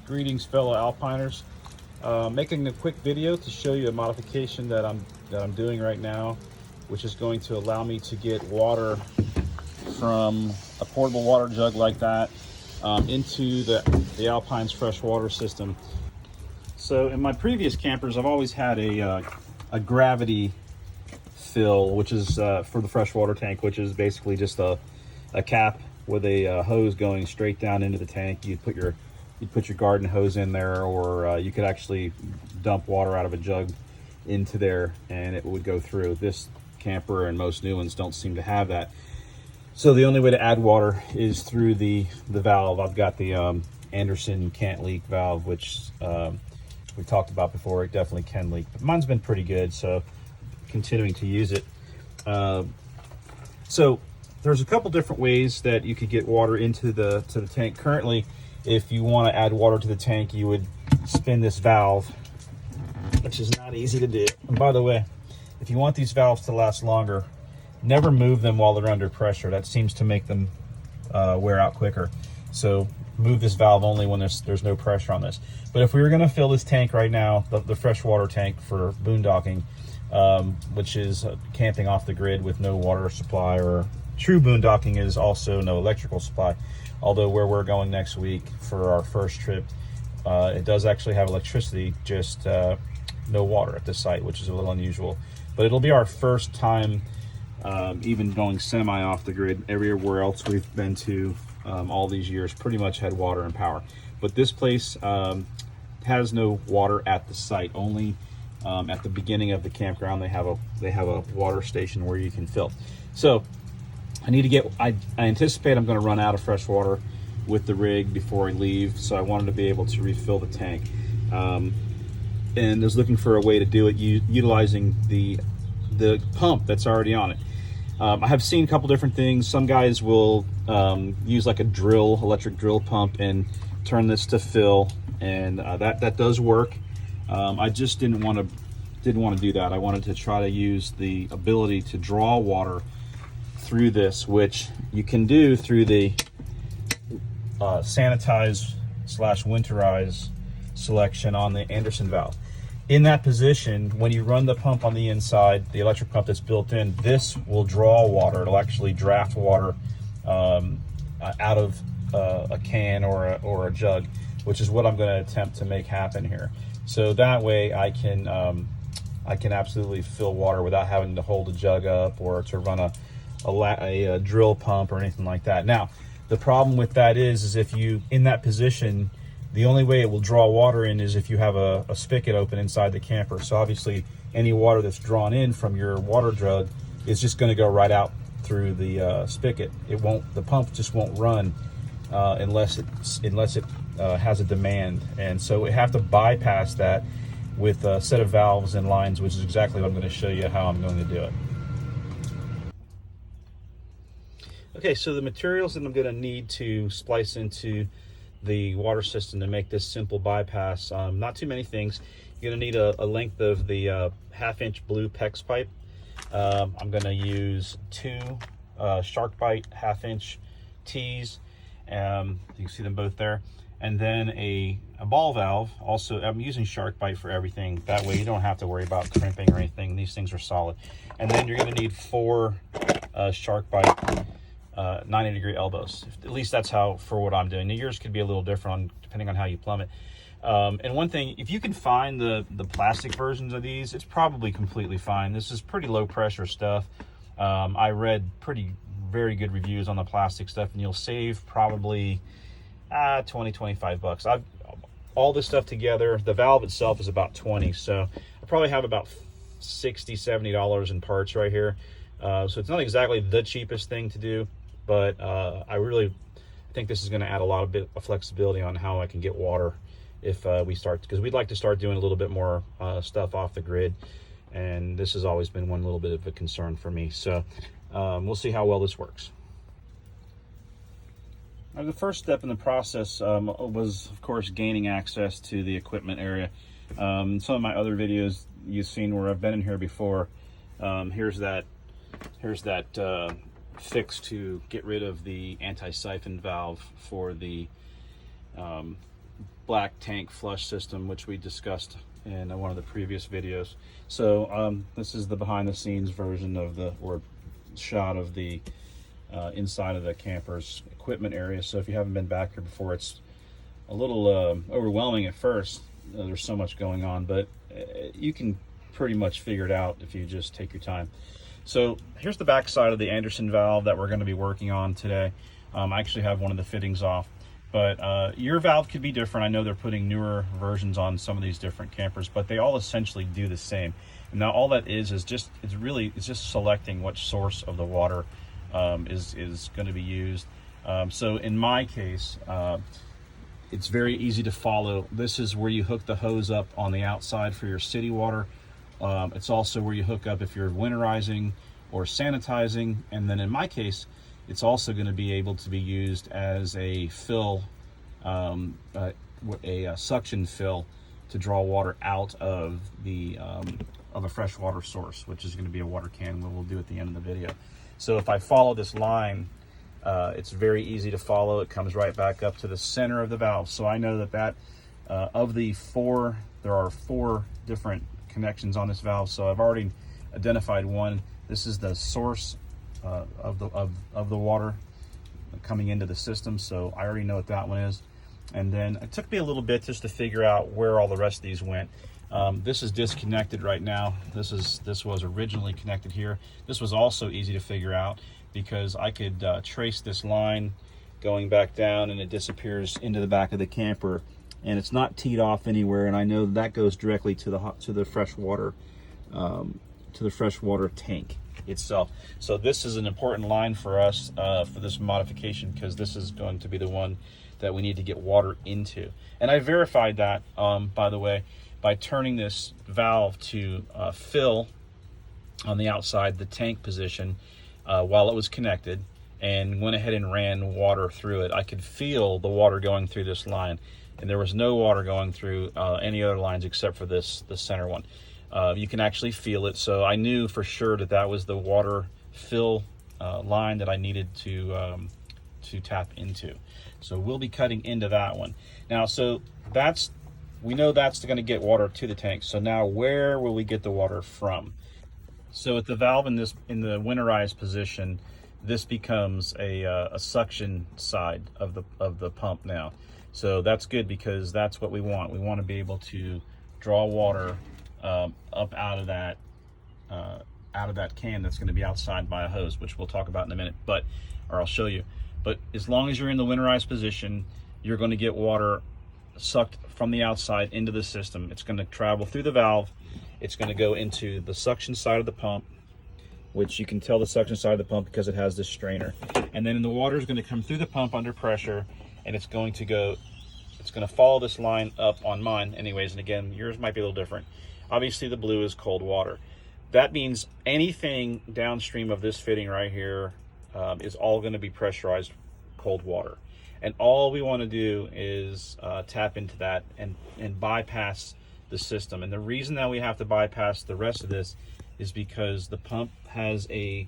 Greetings, fellow Alpiners. Making a quick video to show you a modification that I'm doing right now, which is going to allow me to get water from a portable water jug like that into the Alpine's freshwater system. So in my previous campers, I've always had a gravity fill, which is for the freshwater tank, which is basically just a cap with a hose going straight down into the tank. You'd put your garden hose in there, or you could actually dump water out of a jug into there and it would go through. This camper and most new ones don't seem to have that. So the only way to add water is through the valve. I've got the Anderson can't leak valve, which we talked about before. It definitely can leak, but mine's been pretty good, so continuing to use it. So there's a couple different ways that you could get water into the tank. Currently, if you want to add water to the tank, you would spin this valve, which is not easy to do. And by the way, if you want these valves to last longer, never move them while they're under pressure. That seems to make them wear out quicker. So move this valve only when there's no pressure on this. But if we were going to fill this tank right now, the freshwater tank for boondocking, which is camping off the grid with no water supply, or true boondocking is also no electrical supply. Although where we're going next week for our first trip, it does actually have electricity, just no water at the site, which is a little unusual. But it'll be our first time even going semi off the grid. Everywhere else we've been to all these years pretty much had water and power. But this place has no water at the site. Only at the beginning of the campground they have a water station where you can fill. So I anticipate I'm going to run out of fresh water with the rig before I leave, so I wanted to be able to refill the tank. And was looking for a way to do it utilizing the pump that's already on it. I have seen a couple different things. Some guys will use like a electric drill pump and turn this to fill, and that does work. I just didn't want to do that. I wanted to try to use the ability to draw water through this, which you can do through the sanitize / winterize selection on the Anderson valve. In that position, when you run the pump on the inside, the electric pump that's built in, this will draw water. It'll actually draft water out of a can or a jug, which is what I'm going to attempt to make happen here. So that way I can absolutely fill water without having to hold a jug up or to run a drill pump or anything like that. Now, the problem with that is if you, in that position, the only way it will draw water in is if you have a spigot open inside the camper. So obviously any water that's drawn in from your water jug is just going to go right out through the spigot. The pump just won't run unless it has a demand. And so we have to bypass that with a set of valves and lines, which is exactly what I'm going to show you how I'm going to do it. Okay, so the materials that I'm going to need to splice into the water system to make this simple bypass, not too many things. You're going to need a length of the 1/2-inch blue PEX pipe. I'm going to use 2 shark bite 1/2-inch tees. You can see them both there. And then a ball valve. Also, I'm using shark bite for everything. That way you don't have to worry about crimping or anything. These things are solid. And then you're going to need 4 shark bite 90-degree elbows. At least that's how, for what I'm doing. Now, yours could be a little different depending on how you plumb it. And one thing, if you can find the plastic versions of these, it's probably completely fine. This is pretty low pressure stuff. I read very good reviews on the plastic stuff, and you'll save probably $20-25. All this stuff together, the valve itself is about $20, so I probably have about $60-70 in parts right here. So it's not exactly the cheapest thing to do, but I really think this is going to add a bit of flexibility on how I can get water if we start, because we'd like to start doing a little bit more stuff off the grid, and this has always been one little bit of a concern for me. So we'll see how well this works. Now, the first step in the process was, of course, gaining access to the equipment area. Some of my other videos you've seen where I've been in here before. Here's that fix to get rid of the anti-siphon valve for the black tank flush system, which we discussed in one of the previous videos. So this is the behind the scenes version of the, or shot of the inside of the camper's equipment area. So if you haven't been back here before, it's a little overwhelming at first. There's so much going on, but you can pretty much figure it out if you just take your time. So here's the back side of the Anderson valve that we're going to be working on today. I actually have one of the fittings off, but your valve could be different. I know they're putting newer versions on some of these different campers, but they all essentially do the same. And now all that is just, it's just selecting which source of the water is going to be used. So in my case, it's very easy to follow. This is where you hook the hose up on the outside for your city water. It's also where you hook up if you're winterizing or sanitizing. And then in my case, it's also going to be able to be used as a fill, a suction fill to draw water out of a freshwater source, which is going to be a water can, what we'll do at the end of the video. So if I follow this line, it's very easy to follow. It comes right back up to the center of the valve. So I know that of the four, there are 4 different connections on this valve. So I've already identified one. This is the source of the water coming into the system. So I already know what that one is. And then it took me a little bit just to figure out where all the rest of these went. This is disconnected right now. This was originally connected here. This was also easy to figure out because I could trace this line going back down, and it disappears into the back of the camper, and it's not teed off anywhere. And I know that goes directly to the freshwater tank itself. So this is an important line for us for this modification, because this is going to be the one that we need to get water into. And I verified that, by the way, by turning this valve to fill on the outside, the tank position, while it was connected, and went ahead and ran water through it. I could feel the water going through this line, and there was no water going through any other lines except for the center one. You can actually feel it, so I knew for sure that was the water fill line that I needed to tap into. So we'll be cutting into that one. Now, so we know that's going to get water to the tank. So now where will we get the water from? So at the valve in the winterized position, this becomes a suction side of the pump now. So that's good, because that's what we want. We want to be able to draw water up out of that can that's going to be outside by a hose, which we'll talk about in a minute, or I'll show you. But as long as you're in the winterized position, you're going to get water sucked from the outside into the system. It's going to travel through the valve. It's going to go into the suction side of the pump, which you can tell the suction side of the pump because it has this strainer. And then the water is going to come through the pump under pressure, and it's going to follow this line up on mine anyways. And again, yours might be a little different. Obviously the blue is cold water. That means anything downstream of this fitting right here is all going to be pressurized cold water. And all we want to do is tap into that and bypass the system. And the reason that we have to bypass the rest of this is because the pump has a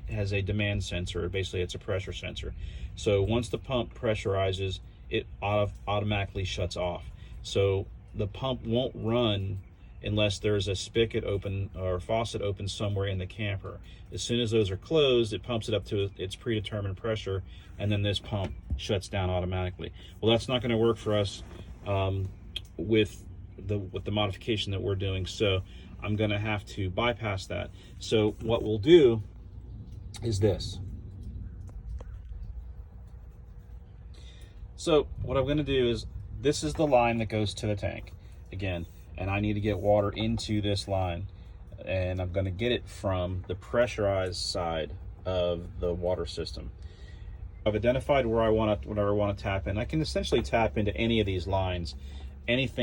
demand sensor. Basically, it's a pressure sensor. So once the pump pressurizes, it automatically shuts off. So the pump won't run unless there's a spigot open or faucet open somewhere in the camper. As soon as those are closed, it pumps it up to its predetermined pressure, and then this pump shuts down automatically. Well, that's not going to work for us with the modification that we're doing. So I'm going to have to bypass that. So what we'll do is this. So what I'm going to do is, this is the line that goes to the tank again, and I need to get water into this line, and I'm going to get it from the pressurized side of the water system. I've identified where I want to tap in. I can essentially tap into any of these lines, anything